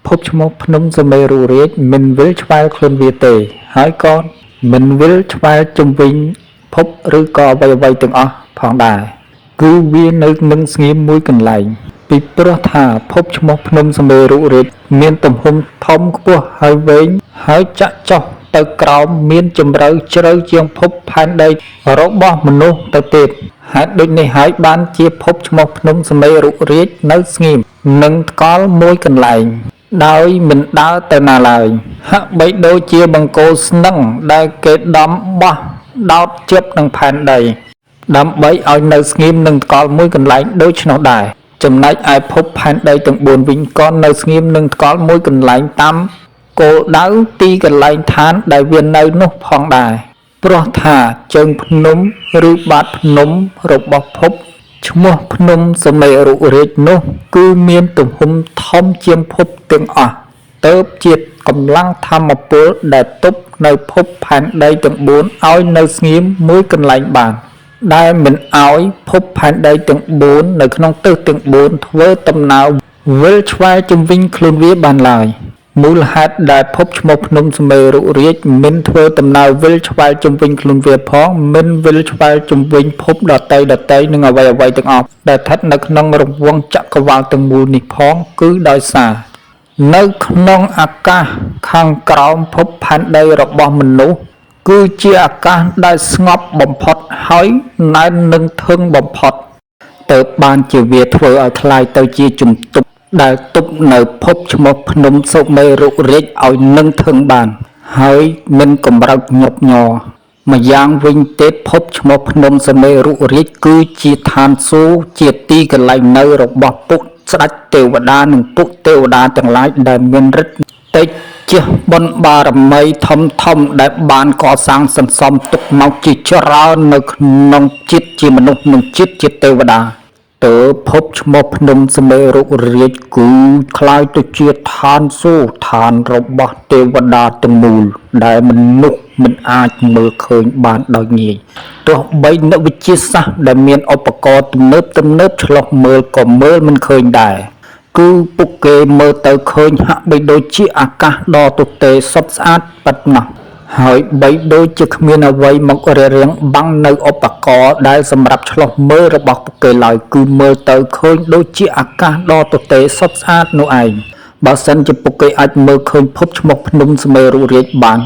ភពឈ្មោះភ្នំសុមេរុរាជមិនវិលឆ្វែលខ្លួនវាទេហើយក៏មិនវិលឆ្វែលជុំវិញភពឬក៏អ្វីៗទាំងអស់ផងដែរគឺវានៅនឹងស្ងៀមមួយកន្លែងពីព្រោះថាភពឈ្មោះភ្នំសុមេរុរាជមានទំហំធំខ្ពស់ហើយវែងហើយចាក់ចុះទៅក្រោមមានជម្រៅជ្រៅជាងភពផែនដីរបស់មនុស្សទៅទៀតហេតុដូចនេះហើយបានជាភពឈ្មោះភ្នំសុមេរុរាជនៅស្ងៀមនិងថ្កល់មួយកន្លែងដោយមិនដើរទៅណាឡើយហាក់បីដូចជាបង្គោលស្នឹងដែលគេដំបោះដោតជាប់នឹងផែនដីដើម្បីឲ្យនៅស្ងៀមនិងថ្កល់មួយកន្លែងដូច្នោះដែរចំណែកឯភពផែនដីទាំង4វិញក៏នៅស្ងៀមនិងថ្កល់មួយកន្លែងតាមគោលដៅទីកន្លែងឋានដែលវានៅនោះផងដែរព្រោះថាជើងភ្នំឬបាតភ្នំរបស់ភពឈ្មោះភ្នំសុមេរុរាជនោះគឺមានទំហំធំជាងភពទាំងអស់ទើបជាកម្លាំងធម្មពលដែលទប់នៅភពផែនដីទាំង4ឲ្យនៅស្ងៀមមួយកន្លែងបានដែលមិនឲ្យភពផែនដីទាំង4នៅក្នុងទិសទាំង4ធ្វើដំណើរវិលឆ្វែលជុំវិញខ្លួនវាបានឡើយមូលហេតុដែលភពឈ្មោះភ្នំសុមេរុរាជមិនធ្វើដំណើរវិលឆ្វែលជុំវិញខ្លួនវាផងមិនវិលឆ្វែលជុំវិញភពដតីនិងអ្វីៗទាំងអស់ដែលស្ថិតនៅក្នុងរង្វង់ចក្រវាឡទាំងមូលនេះផងគឺដោយសារនៅក្នុងអាកាសខាងក្រោមភពផែនដីរបស់មនុស្សគឺជាអាកាសដែលស្ងប់បំផុតហើយណែននឹងធឹងបំផុតទើបបានជាវាធ្វើឲ្យคล้ายទៅជាជំទប់ដែលទប់នៅភពឈ្មោះភ្នំសុមេរុរាជឲ្យនឹងធឹងបានហើយមិនកម្រើកញាប់ញ័រម្យ៉ាងវិញទៀតភពឈ្មោះភ្នំសុមេរុរាជគឺជាឋានសួគ៌ជាទីកន្លែងនៅរបស់ពួកស្ដេចទេវតានិងពួកទេវតាទាំងឡាយដែលមានឫទ្ធិតិចជាបុណ្យបារមីធំដែលបានកសាងសន្សំទុកមកជាច្រើននៅក្នុងជាតិជាមនុស្សនិងជាតិជាទេវតាទើបភពឈ្មោះភ្នំសុមេរុរាជគឺคล้ายទៅជាឋានសួគ៌ឋានរបស់ទេវតាទាំងមូលដែលមនុស្សមិនអាចមើលឃើញបានដោយងាយទោះបីអ្នកវិទ្យាសាស្ត្រដែលមានឧបករណ៍ទំនើបឆ្លុះមើលក៏មើលមិនឃើញដែរគឺពួកគេមើលទៅឃើញហាក់បីដូចជាអាកាសដ៏ទទេសុទ្ធស្អាតប៉ិតណាស់ហើយបីដូចជាគ្មានអ្វីមករារាំងបាំងនៅឧបករណ៍ដែលសម្រាប់ឆ្លុះមើលរបស់ពួកគេឡើយគឺមើលទៅឃើញដូចជាអាកាសដ៏ទទេសុទ្ធស្អាតនោះឯងបើសិនជាពួកគេអាចមើលឃើញភពឈ្មោះភ្នំសុមេរុរាជបាន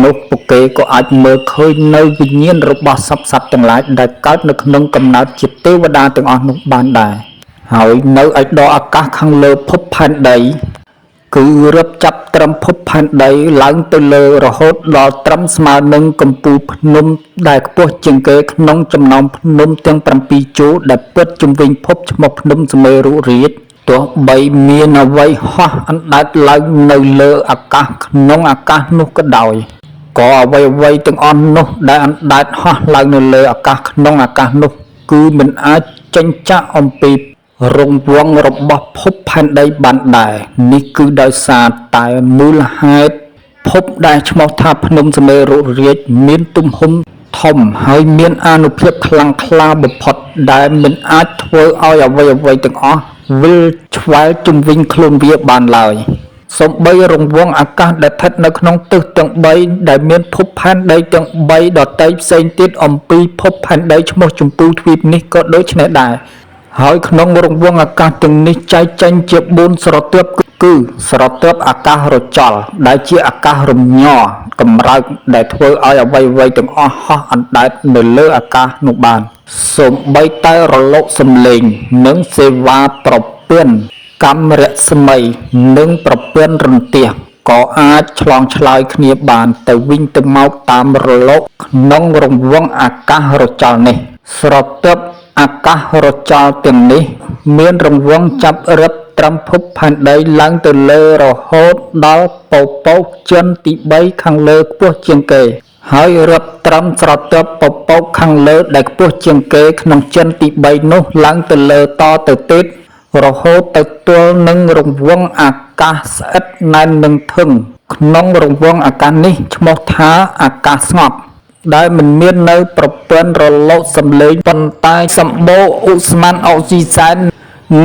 នោះពួកគេក៏អាចមើលឃើញនៅវិញ្ញាណរបស់សត្វទាំងឡាយដែលកើតនៅក្នុងកំណើតជាទេវតាទាំងអស់នោះបានដែរហើយនៅឯដកអាកាសខាងលើភពផែនដីគឺរាប់ចាប់ត្រឹមភពផែនដីឡើងទៅលើរហូតដល់ត្រឹមស្មើនឹងកំពូលភ្នំដែលខ្ពស់ជាងគេក្នុងចំណោមភ្នំទាំង7ជួរដែលពិតជុំវិញភពឈ្មោះភ្នំសុមេរុរាជទោះបីមានអ្វីហោះអណ្ដែតឡើងនៅលើអាកាសក្នុងអាកាសនោះក៏ដោយក៏អ្វីទាំងអស់នោះដែលអណ្ដែតហោះឡើងនៅលើអាកាសក្នុងអាកាសនោះគឺមិនអាចចេញចាក់អំពីរង្វង់របស់ភពផែនដីបានដែរនេះគឺដោយសារតែមូលហេតុភពដែលឈ្មោះថាភ្នំសុមេរុរាជមានទំហំធំហើយមានអានុភាពខ្លាំងក្លាបំផុតដែលមិនអាចធ្វើឲ្យអ្វីទាំងអស់វិលឆ្វែលជុំវិញខ្លួនវាបានឡើយសូម្បីរង្វង់អាកាសដែលស្ថិតនៅក្នុងទិសទាំង3ដែលមានភពផែនដីទាំង3ដទៃផ្សេងទៀតអំពីភពផែនដីឈ្មោះជម្ពូទ្វីបនេះក៏ដូចនេះដែរហើយក្នុងរង្វង់អាកាសទាំងនេះចែកចេញជា4ស្រទាប់គឺស្រទាប់អាកាសរចលដែលជាអាកាសរំញ័រកម្រើកដែលធ្វើឲ្យអ្វីទាំងអស់ហោះអណ្ដែតនៅលើអាកាសនោះបានសូម្បីតែរលកសំឡេងនិងសេវាប្រព័ន្ធកាំរស្មីនិងប្រព័ន្ធរន្ទះក៏អាចឆ្លងឆ្លើយគ្នាបានទៅវិញទៅមកតាមរលកក្នុងរង្វង់អាកាសរចលនេះស្រទាប់អាកាសរចលទាំងនេះមានរង្វង់ចាប់រឹបត្រឹមភពផែនដីឡើងទៅលើរហូតដល់ពពកចិនទី3ខាងលើខ្ពស់ជាងគេហើយរឹបត្រឹមស្រទាប់ពពកខាងលើដែលខ្ពស់ជាងគេក្នុងចិនទី3នោះឡើងទៅលើតទៅទៀតរហូតទៅទល់នឹងរង្វង់អាកាសស្អិតណែននឹងធឹងក្នុងរង្វង់អាកាសនេះឈ្មោះថាអាកាសស្ងប់ដែលមិនមាននៅប្រព័ន្ធរលកសំឡេងប៉ុន្តែសម្បូរឧស្ម័នអុកស៊ីសែន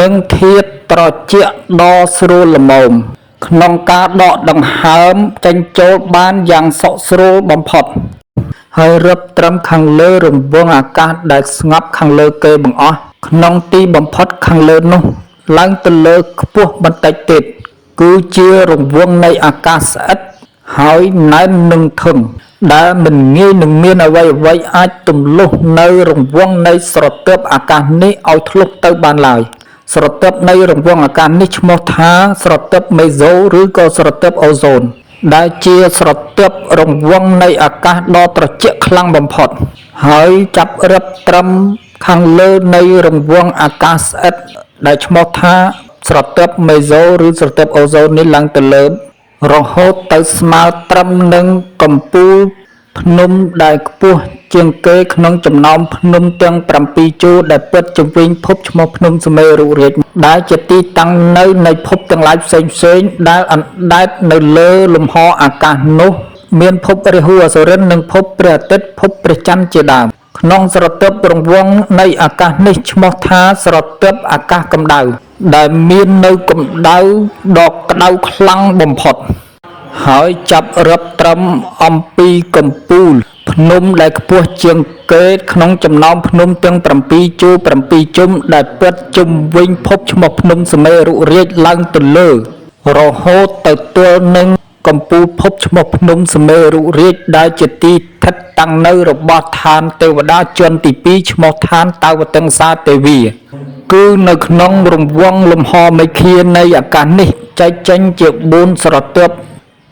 និងធាតុត្រជាក់ដ៏ស្រួលល្មម ក្នុងការដកដង្ហើមចេញចូលបានយ៉ាងសុខស្រួលបំផុតហើយរឹបត្រឹមខាងលើរង្វង់អាកាសដែលស្ងប់ខាងលើគេបង្អស់ក្នុងទីបំផុតខាងលើនោះឡើងទៅលើខ្ពស់បន្តិចទៀតគឺជារង្វង់នៃអាកាសស្អិតហើយណែននឹងធឹងដែលមិនងាយនឹងមានអ្វីអាចទម្លុះនៅរង្វង់នៃស្រទាប់អាកាសនេះឲ្យធ្លុះទៅបានឡើយស្រទាប់នៃរង្វង់អាកាសនេះឈ្មោះថាស្រទាប់មេសូឬក៏ស្រទាប់អូโซនដែលជាស្រទាប់រង្វង់នៃអាកាសដ៏ត្រជាក់ខ្លាំងបំផុតហើយចាប់រឹបត្រឹមខាងលើនៃរង្វង់អាកាសស្អិតដែលឈ្មោះថាស្រទាប់មេសូឬស្រទាប់អូโซននេះឡើងទៅលើរហូតទៅស្មើត្រឹមនឹងកំពូលភ្នំដែលខ្ពស់ជាងគេក្នុងចំណោមភ្នំទាំង7ជួរដែលពិតជុំវិញភពឈ្មោះភ្នំសុមេរុរាជដែលជាទីតាំងនៅនៃភពទាំងឡាយផ្សេងដែលអណ្ដែតនៅលើលំហអាកាសនោះមានភពរាហូអសុរិននិងភពព្រះអាទិត្យភពព្រះច័ន្ទជាដើមក្នុងស្រទាប់រង្វង់នៃអាកាសនេះឈ្មោះថាស្រទាប់អាកាសកម្ដៅដែលមាននៅកម្ដៅដ៏ក្ដៅខ្លាំងបំផុតហើយចាប់រឹបត្រឹមអំពីកំពូលភ្នំដែលខ្ពស់ជាងគេក្នុងចំណោមភ្នំទាំង7ជួរ7ជុំដែលពិតជុំវិញភពឈ្មោះភ្នំសុមេរុរាជឡើងទៅលើរហូតទៅទល់នឹងកំពូលភពឈ្មោះភ្នំសុមេរុរាជដែលជាទីស្ថិតតាំងនៅរបស់ឋានទេវតាជាន់ទី2ឈ្មោះឋានតាវតិង្សាទេវីគឺនៅក្នុងរង្វង់លំហមេឃានៃអាកាសនេះចែកចេញជា4ស្រទាប់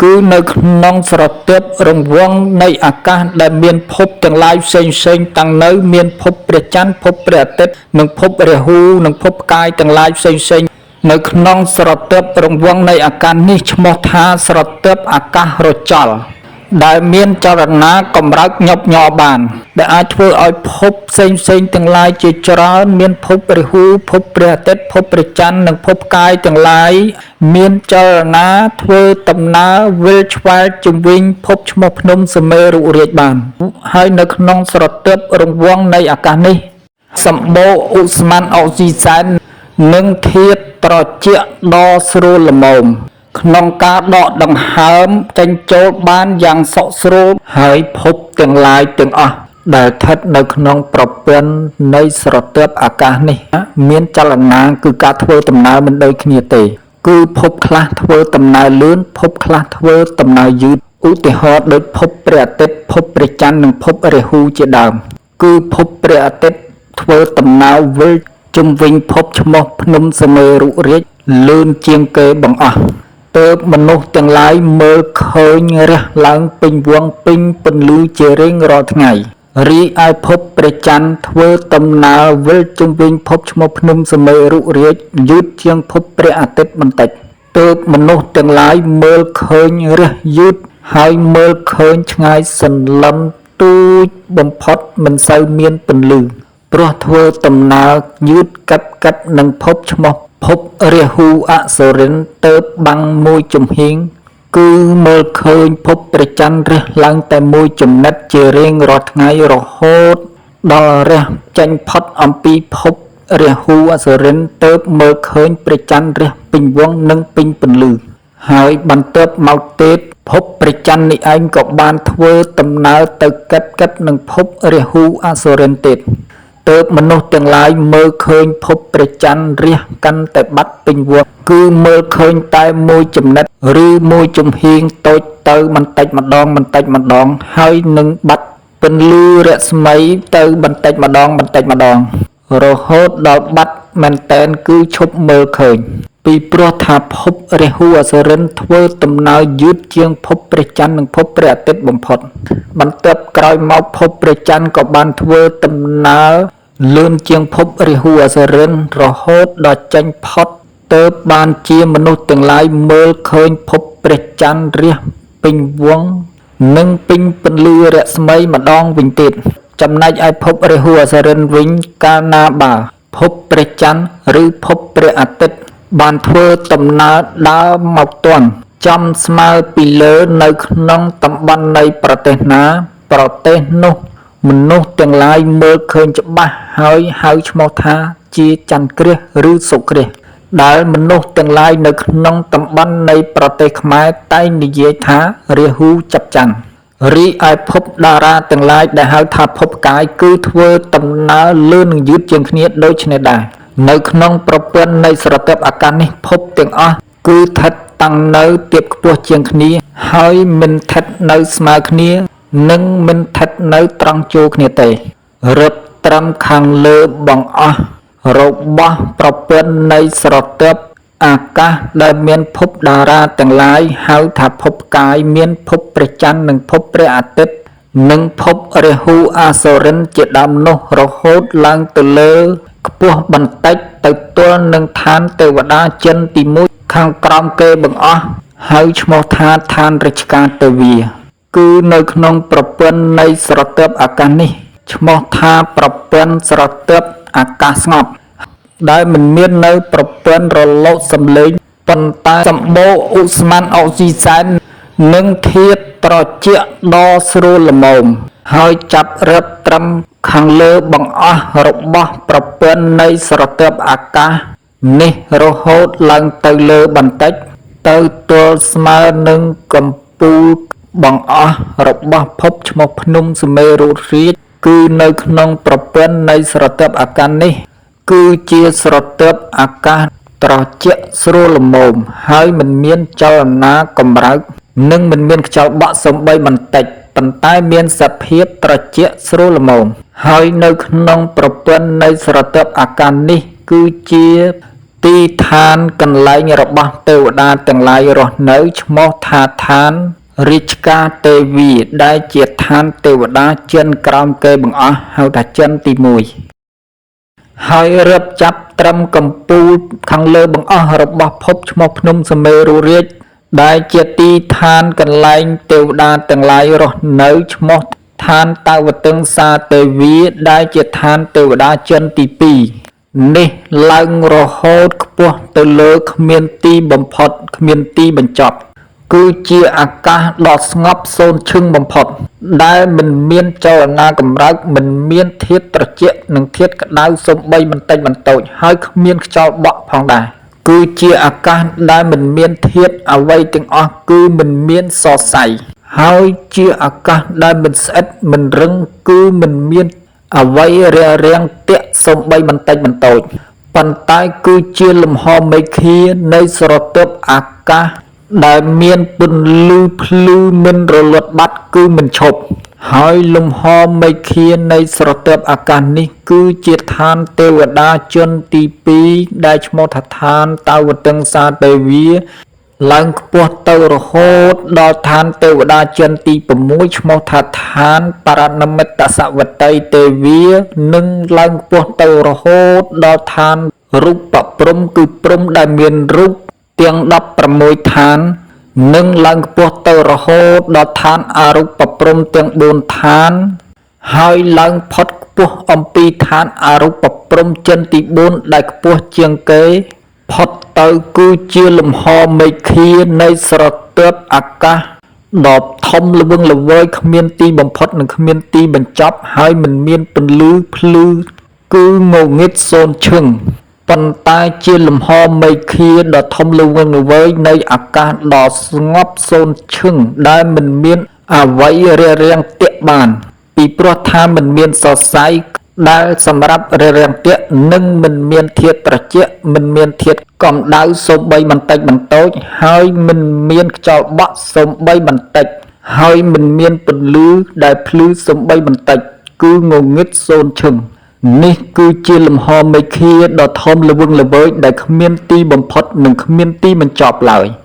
គឺនៅក្នុងស្រទាប់រង្វង់នៃអាកាសដែលមានភពទាំងឡាយផ្សេងតាំងនៅមានភពព្រះច័ន្ទភពព្រះអាទិត្យនិងភពរាហូនិងភពផ្កាយទាំងឡាយផ្សេងនៅក្នុងស្រទាប់រង្វង់នៃអាកាសនេះឈ្មោះថាស្រទាប់អាកាសរចលដែលមានចលនាកម្រើកញាប់ញ័របានដែលអាចធ្វើឲ្យភពផ្សេងទាំងឡាយជាច្រើនមានភពរាហូភពព្រះអាទិត្យភពព្រះច័ន្ទនិងភពផ្កាយទាំងឡាយមានចលនាធ្វើដំណើរវិលឆ្វែលជុំវិញភពឈ្មោះភ្នំសុមេរុរាជបានហើយនៅក្នុងស្រទាប់រង្វង់នៃអាកាសនេះសម្បូរឧស្ម័នអុកស៊ីសែននិងធាតុត្រជាក់ដ៏ស្រួលល្មមក្នុងការដកដង្ហើមចេញចូលបានយ៉ាងសុខស្រួលហើយភពទាំងឡាយទាំងអស់ដែលស្ថិតនៅក្នុងប្រព័ន្ធនៃស្រទាប់អាកាសនេះមានចលនាគឺការធ្វើដំណើរមិនដូចគ្នាទេគឺភពខ្លះធ្វើដំណើរលឿនភពខ្លះធ្វើដំណើរយឺតឧទាហរណ៍ដូចភពព្រះអាទិត្យភពព្រះច័ន្ទនិងភពរាហូជាដើមគឺភពព្រះអាទិត្យធ្វើដំណើរវិលជុំវិញភពឈ្មោះភ្នំសុមេរុរាជលឿនជាងគេបង្អស់ទើបមនុស្សទាំងឡាយមើលឃើញរះឡើងពេញវងពេញពន្លឺជារៀងរាល់ថ្ងៃរីឯភពព្រះច័ន្ទធ្វើដំណើរវិលជុំវិញភពឈ្មោះភ្នំសុមេរុរាជយឺតជាងភពព្រះអាទិត្យបន្តិចទើបមនុស្សទាំងឡាយមើលឃើញរះយឺតហើយមើលឃើញឆ្ងាយសន្លឹមទូចបំផុតមិនសូវមានពន្លឺព្រោះធ្វើដំណើរយឺតកាត់នឹងភពឈ្មោះភពរាហូអសុរិនទើបបាំងមួយចំហៀងគឺមើលឃើញភពព្រះច័ន្ទរះឡើងតែមួយចំណិតជារៀងរាល់ថ្ងៃរហូតដល់រះចេញផុតអំពីភពរាហូអសុរិនទើបមើលឃើញព្រះច័ន្ទរះពេញវងនិងពេញពន្លឺហើយបន្ទាប់មកទៀតភពព្រះច័ន្ទនេះឯងក៏បានធ្វើដំណើរទៅកាត់នឹងភពរាហូអសុរិនទៀតទើបមនុស្សទាំងឡាយមើលឃើញភពព្រះច័ន្ទរះកាន់តែបាត់ពេញវងគឺមើលឃើញតែមួយចំណិតឬមួយចំហៀងតូចទៅបន្តិចម្ដងហើយនឹងបាត់ពន្លឺរស្មីទៅបន្តិចម្ដងរហូតដល់បាត់មែនតែនគឺឈប់មើលឃើញពីព្រោះថាភពរាហូអសុរិនធ្វើដំណើរយឺតជាងភពព្រះច័ន្ទនិងភពព្រះអាទិត្យបំផុតបន្ទាប់ក្រោយមកភពព្រះច័ន្ទក៏បានធ្វើដំណើរលឿនជាងភពរាហូអសុរិនរហូតដល់ចេញផុតទើបបានជាមនុស្សទាំងឡាយមើលឃើញភពព្រះច័ន្ទរះពេញវងនិងពេញពន្លឺរស្មីម្ដងវិញទៀតចំណែកឯភពរាហូអសុរិនវិញកាលណាបើភពព្រះច័ន្ទឬភពព្រះអាទិត្យបានធ្វើដំណើរដើរមកទាន់ចំស្មើពីលើនៅក្នុងតំបន់នៃប្រទេសណាប្រទេសនោះមនុស្សទាំងឡាយមើលឃើញច្បាស់ហើយហៅឈ្មោះថាជាចន្ទគ្រាសឬសុគ្រាស ដែលមនុស្សទាំងឡាយនៅក្នុងតំបន់នៃប្រទេសខ្មែរតែងនិយាយថារាហូចាប់ច័ន្ទរីឯភពតារាទាំងឡាយដែលហៅថាភពកាយគឺធ្វើដំណើរលឿននិងយឺតជាងគ្នាដូចនេះដែរនៅក្នុងប្រព័ន្ធនៃស្រទាប់អាកាសនេះភពទាំងអស់គឺស្ថិតតាំងនៅទាបខ្ពស់ជាងគ្នាហើយមិនស្ថិតនៅស្មើគ្នានិងមិនស្ថិតនៅត្រង់ជួរគ្នាទេរឹបត្រឹមខាងលើបង្អស់របស់ប្រព័ន្ធនៃស្រទាប់អាកាសដែលមានភពតារាទាំងឡាយហៅថាភពកាយមានភពព្រះច័ន្ទនិងភពព្រះអាទិត្យនិងភពរាហូអសុរិនជាដើមនោះរហូតឡើងទៅលើខ្ពស់បន្តិចទៅទល់នឹងឋានទេវតាចិនទី1ខាងក្រោមគេបង្អស់ហៅឈ្មោះថាឋានរាជការទេវាគឺនៅក្នុងប្រព័ន្ធនៃស្រទាប់អាកាសនេះឈ្មោះថាប្រព័ន្ធស្រទាប់អាកាសស្ងប់ដែលមិនមាននៅប្រព័ន្ធរលកសំឡេងប៉ុន្តែសម្បូរឧស្ម័នអុកស៊ីសែននិងធាតុត្រជាក់ដ៏ស្រួលល្មមហើយចាប់រឹបត្រឹមខាងលើបង្អស់របស់ប្រព័ន្ធនៃស្រទាប់អាកាសនេះរហូតឡើងទៅលើបន្តិចទៅទល់ស្មើនឹងកម្ពូលបង្អស់របស់ភពឈ្មោះភ្នំសុមេរុរាជគឺនៅក្នុងប្រព័ន្ធនៃស្រទាប់អាកាសនេះគឺជាស្រទាប់អាកាសត្រជាក់ស្រួលល្មមហើយមិនមានចលនាកម្រើកនិងមិនមានខ្យល់បក់សូម្បីបន្តិចប៉ុន្តែមានសភាពត្រជាក់ស្រួលល្មមហើយនៅក្នុងប្រព័ន្ធនៃស្រទាប់អាកាសនេះគឺជាទីឋានកន្លែងរបស់ទេវតាទាំងឡាយរស់នៅឈ្មោះថាឋានរាជការទេវីដែលជាឋានទេវតាចិនក្រោមគេបង្អស់ហៅថាចិនទី1ហើយរឹបចាប់ត្រឹមកម្ពូលខាងលើបង្អស់របស់ភពឈ្មោះភ្នំសុមេរុរាជដែលជាទីឋានកន្លែងទេវតាទាំងឡាយរស់នៅឈ្មោះឋានតាវតឹងសាទេវីដែលជាឋានទេវតាចិនទី2នេះឡើងរហូតខ្ពស់ទៅលើគ្មានទីបំផុតគ្មានទីបញ្ចប់គឺជាអាកាសដ៏ស្ងប់សូន្យឈឹងបំផុតដែលមិនមានចលនាកម្រើកមិនមានធាតុត្រជាក់និងធាតុក្តៅសូម្បីបន្តិចបន្តួចហើយគ្មានខ្យល់បក់ផងដែរគឺជាអាកាសដែលមិនមានធាតុអ្វីទាំងអស់គឺមិនមានសរសៃហើយជាអាកាសដែលមិនស្អិតមិនរឹងគឺមិនមានអ្វីរារាំងទាក់សូម្បីបន្តិចបន្តួចប៉ុន្តែគឺជាលំហមេឃានៃស្រទាប់អាកាសដែលមានពន្លឺភ្លឺមិនរលត់បាត់គឺមិនឈប់ហើយលំហមេឃានៃស្រទាប់អាកាសនេះគឺជាឋានទេវតាជនទី2ដែលឈ្មោះថាឋានតាវតឹងសាទេវីឡើងខ្ពស់ទៅរហូតដល់ឋានទេវតាជនទី6ឈ្មោះថាឋានបរណមិត្តសវតីទេវីនិងឡើងខ្ពស់ទៅរហូតដល់ឋានរូបព្រំគឺព្រំដែលមានរូបទាំង16ឋាននិងឡើងខ្ពស់ទៅរហូតដល់ឋានអរូបព្រំទាំង4ឋានហើយឡើងផុតខ្ពស់អំពីឋានអរូបព្រំចិនទី4ដែលខ្ពស់ជាងគេផុតទៅគឺជាលំហមេឃានៃស្រទាប់អាកាសដ៏ធំល្វឹងល្វើយគ្មានទីបំផុតនិងគ្មានទីបញ្ចប់ហើយមិនមានពន្លឺភ្លឺគឺងងឹតសូន្យឈឹងប៉ុន្តែជាលំហមេឃាដ៏ធំល្វឹងល្វើយនៃអាកាសដ៏ស្ងប់សូន្យឈឹងដែលមិនមានអ្វីរារាំងទាក់បានពីព្រោះថាមិនមានសរសៃដែលសម្រាប់រារាំងទាក់និងមិនមានធាតុត្រជាក់មិនមានធាតុកម្ដៅសូម្បីបន្តិចបន្តួចហើយមិនមានខ្យល់បក់សូម្បីបន្តិចហើយមិនមានពន្លឺដែលភ្លឺសូម្បីបន្តិចគឺងងឹតសូន្យឈឹងនេះគឺជាលំហមេឃាដ៏ធំល្វឹងល្វើយដែលគ្មានទីបំផុតនិងគ្មានទីបញ្ចប់ឡើយ។